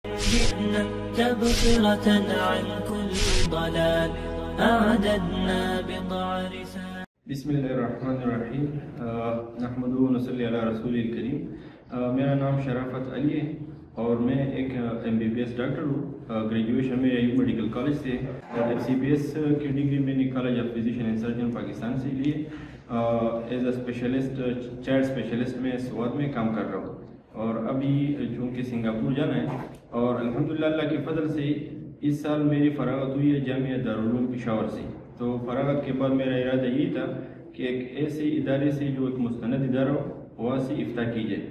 جئنا تبصرة عن كل ضلال أعددنا بضع رسال. بسم اللہ الرحمن الرحیم. نحمدہ و نصلی علی رسول الکریم. میرا نام شرافت علی ہے اور میں ایک MBBS ڈاکٹر ہوں. گریجویشن میں میڈیکل کالج سے اور FCPS کی ڈگری میں نے college of physician and surgeon Pakistan سے لیے. As a specialist child specialist میں سوات میں کام کر رہا ہوں اور ابھی چونکہ سنگاپور جانا ہے اور الحمدللہ اللہ کے فضل سے اس سال میری فراغت ہوئی ہے جامعہ دارالعلوم پشاور سے. تو فراغت کے بعد میرا ارادہ یہی تھا کہ ایک ایسے ادارے سے جو ایک مستند ادارہ ہو وہاں سے افتاح کی جائے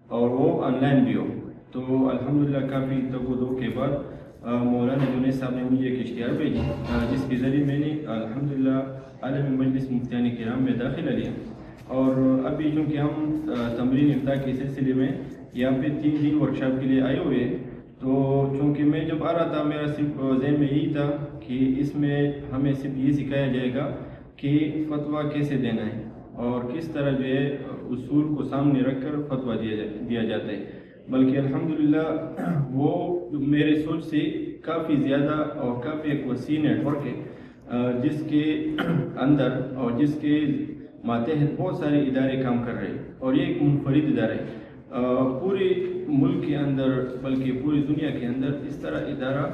اور وہ آن لائن بھی ہو. تو الحمدللہ کافی تگ و دو کے بعد مولانا جنید صاحب نے مجھے ایک اشتہار بھیجی جس کے ذریعے میں نے الحمدللہ عالمی مجلس مفتیان کرام میں داخلہ لیا. اور ابھی چونکہ ہم تمرین افتاح کے سلسلے میں یہاں پہ 3 دن ورکشاپ کے لیے آئے ہوئے ہیں. تو چونکہ میں جب آ رہا تھا میرا صرف ذہن میں یہی تھا کہ اس میں ہمیں صرف یہ سکھایا جائے گا کہ فتویٰ کیسے دینا ہے اور کس طرح جو ہے اصول کو سامنے رکھ کر فتویٰ دیا جاتا ہے. بلکہ الحمدللہ وہ میرے سوچ سے کافی زیادہ اور کافی ایک وسیع نیٹ ورک ہے جس کے اندر اور جس کے ماتحت بہت سارے ادارے کام کر رہے ہیں اور یہ ایک منفرد ادارہ ہے پورے ملک کے اندر بلکہ پوری دنیا کے اندر. اس طرح ادارہ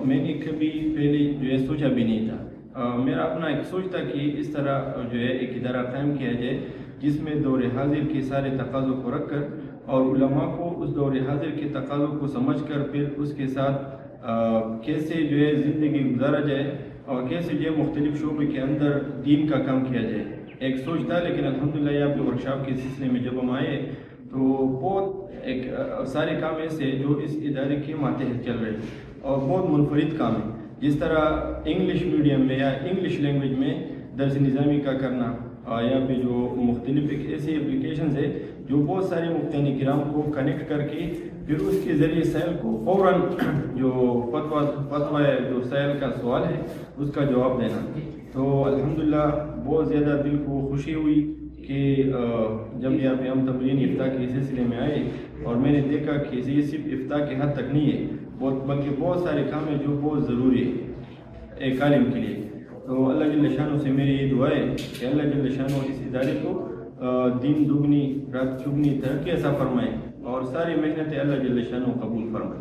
میں نے کبھی پہلے جو ہے سوچا بھی نہیں تھا. میرا اپنا ایک سوچ تھا کہ اس طرح جو ہے ایک ادارہ قائم کیا جائے جس میں دور حاضر کے سارے تقاضوں کو رکھ کر اور علماء کو اس دور حاضر کے تقاضوں کو سمجھ کر پھر اس کے ساتھ کیسے جو ہے زندگی گزارا جائے اور کیسے جو ہے مختلف شعبے کے اندر دین کا کام کیا جائے. ایک سوچ تھا. لیکن الحمدللہ یہاں پہ ورکشاپ کے سلسلے میں جب ہم آئے تو بہت ایک سارے کام ایسے جو اس ادارے کے ماتحت چل رہے ہیں اور بہت منفرد کام ہے. جس طرح انگلش میڈیم میں یا انگلش لینگویج میں درس نظامی کا کرنا یا پہ جو مختلف ایک ایسی اپلیکیشنز ہے جو بہت سارے مفتیان کرام کو کنیکٹ کر کے پھر اس کے ذریعے سائل کو فوراً جو فتویٰ جو سائل کا سوال ہے اس کا جواب دینا. تو الحمدللہ بہت زیادہ دل کو خوشی ہوئی کہ جب یہاں پہ ہم تمرین افتاح کے سلسلے میں آئے اور میں نے دیکھا کہ یہ صرف افتاح کے حد تک نہیں ہے بلکہ بہت سارے کام ہیں جو بہت ضروری ہے ایک عالم کے لیے. تو اللہ جل شانہ سے میری یہ دعا ہے کہ اللہ جل شانہ اس ادارے کو دن دگنی رات چگنی ترقی عطا فرمائے اور ساری محنتیں اللہ جل شانہ قبول فرمائے.